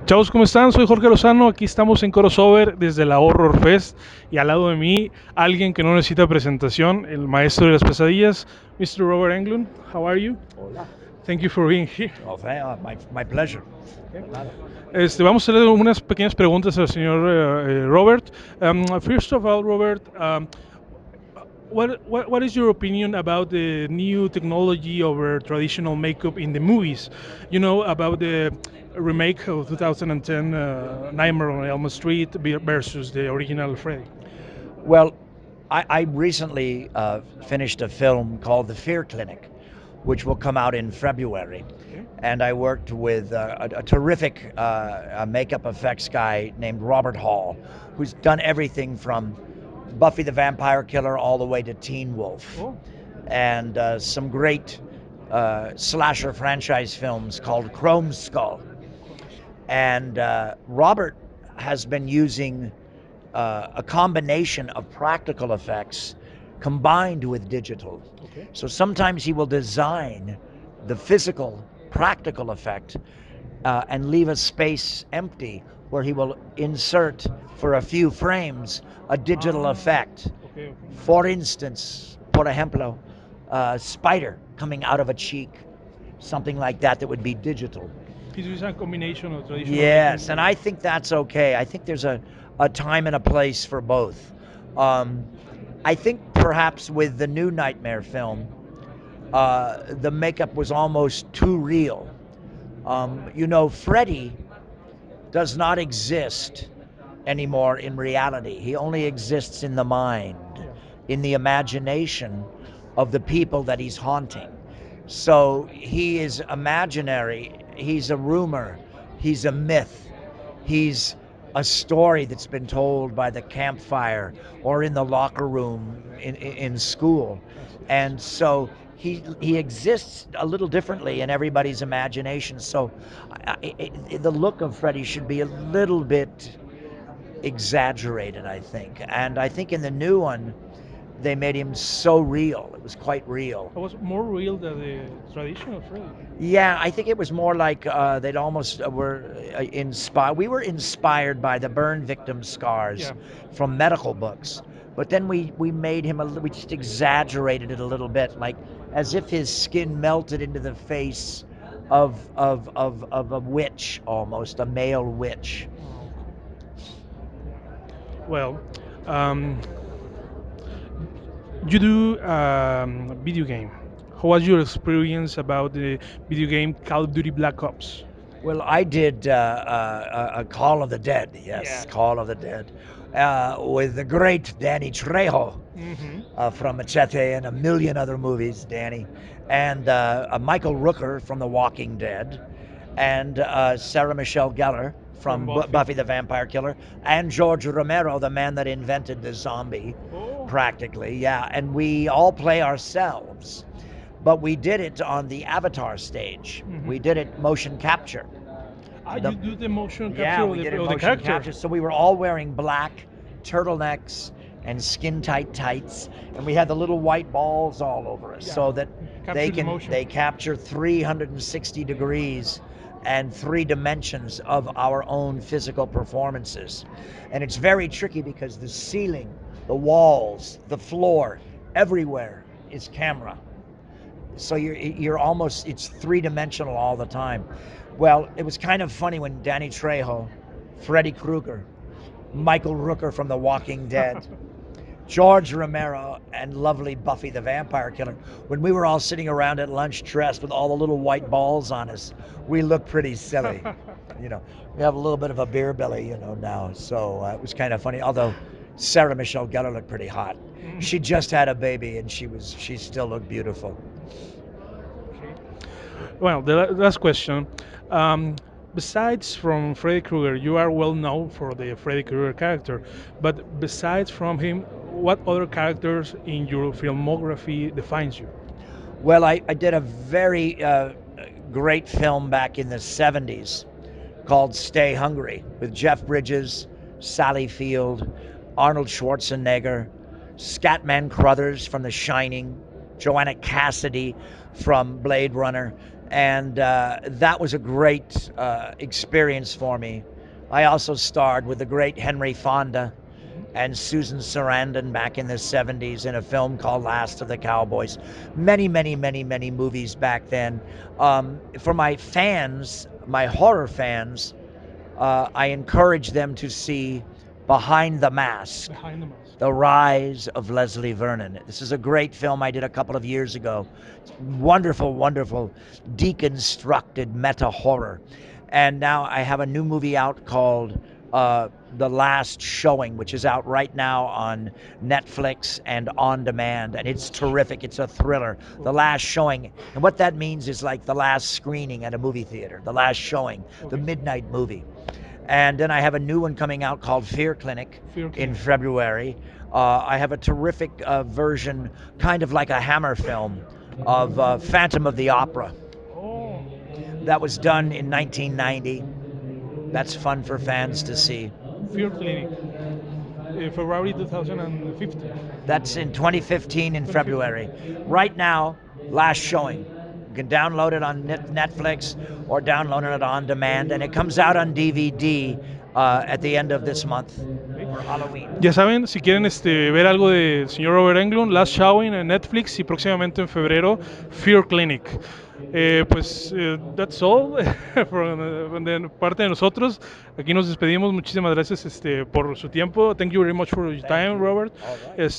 Chavos, ¿cómo están? Soy Jorge Lozano, aquí estamos en Crossover desde la Horror Fest y al lado de mí alguien que no necesita presentación, el maestro de las pesadillas, Mr. Robert Englund. How are you? Hola. Thank you for being here. Oh, my pleasure. Okay. Nada. Vamos a hacerle unas pequeñas preguntas al señor Robert. First of all, Robert, what is your opinion about the new technology over traditional makeup in the movies? You know, about the remake of 2010 Nightmare on Elm Street versus the original Freddy. Well, I recently finished a film called The Fear Clinic, which will come out in February. Okay. And I worked with a terrific makeup effects guy named Robert Hall, who's done everything from Buffy the Vampire Killer all the way to Teen Wolf. Oh. And some great slasher franchise films called Chrome Skull. And Robert has been using a combination of practical effects combined with digital. Okay. So sometimes he will design the physical, practical effect and leave a space empty where he will insert for a few frames a digital effect. Okay. For instance, por ejemplo, a spider coming out of a cheek, something like that would be digital. He's using a combination of traditional. Yes, and I think that's okay. I think there's a time and a place for both. I think perhaps with the new Nightmare film, the makeup was almost too real. Freddy does not exist anymore in reality. He only exists in the mind, in the imagination of the people that he's haunting. So he is imaginary. He's a rumor. He's a myth. He's a story that's been told by the campfire or in the locker room in school. And so he exists a little differently in everybody's imagination. So the look of Freddy should be a little bit exaggerated, I think. And I think in the new one, they made him so real. It was quite real. It was more real than the traditional Freddy. Yeah, I think it was more like they'd almost were inspired. We were inspired by the burn victim scars from medical books, but then we made him we just exaggerated it a little bit, like as if his skin melted into the face of a witch, almost a male witch. Well, you do video game. How was your experience about the video game Call of Duty Black Ops? Well, I did a Call of the Dead, yes, Yeah. Call of the Dead, with the great Danny Trejo from Machete and a million other movies, Danny, and Michael Rooker from The Walking Dead, and Sarah Michelle Gellar from Buffy the Vampire Killer, and George Romero, the man that invented the zombie, practically, yeah, and we all play ourselves. But we did it on the Avatar stage. We did it motion capture. You do the motion capture Yeah, of we the, did it of the motion character. capture. So we were all wearing black turtlenecks and skin tight tights, and we had the little white balls all over us, so that they capture 360 degrees and 3 dimensions of our own physical performances. And it's very tricky because the ceiling, the walls, the floor, everywhere is camera. So you're almost, it's 3-dimensional all the time. Well, it was kind of funny when Danny Trejo, Freddy Krueger, Michael Rooker from The Walking Dead, George Romero, and lovely Buffy the Vampire Killer, when we were all sitting around at lunch dressed with all the little white balls on us, we looked pretty silly. We have a little bit of a beer belly, now. So it was kind of funny. Although Sarah Michelle Gellar looked pretty hot. She just had a baby, and she still looked beautiful. Well, the last question. Besides from Freddy Krueger, you are well known for the Freddy Krueger character, but besides from him, what other characters in your filmography defines you? Well, I did a very great film back in the 70s called Stay Hungry with Jeff Bridges, Sally Field, Arnold Schwarzenegger, Scatman Crothers from The Shining, Joanna Cassidy from Blade Runner, and that was a great experience for me. I also starred with the great Henry Fonda and Susan Sarandon back in the 70s in a film called Last of the Cowboys. Many, many, many, many movies back then. For my fans, my horror fans, I encourage them to see Behind the Mask, Behind the mask. The Rise of Leslie Vernon. This is a great film I did a couple of years ago. Wonderful, wonderful, deconstructed meta horror. And now I have a new movie out called The Last Showing, which is out right now on Netflix and on demand. And it's terrific. It's a thriller. The Last Showing. And what that means is like the last screening at a movie theater, the last showing, the midnight movie. And then I have a new one coming out called Fear Clinic Fear in Clinic. February. I have a terrific version, kind of like a Hammer film, of Phantom of the Opera. Oh, That was done in 1990. That's fun for fans to see. Fear Clinic, February 2015. That's in 2015 in 2015. February. Right now, Last Showing. You can download it on Netflix or download it on demand, and it comes out on DVD at the end of this month for Halloween. Ya saben, si quieren ver algo de señor Robert Englund, Last Showing en Netflix y próximamente en febrero, Fear Clinic. That's all de parte de nosotros. Aquí nos despedimos. Muchísimas gracias por su tiempo. Thank you very much for your Thank time, you. Robert. All right.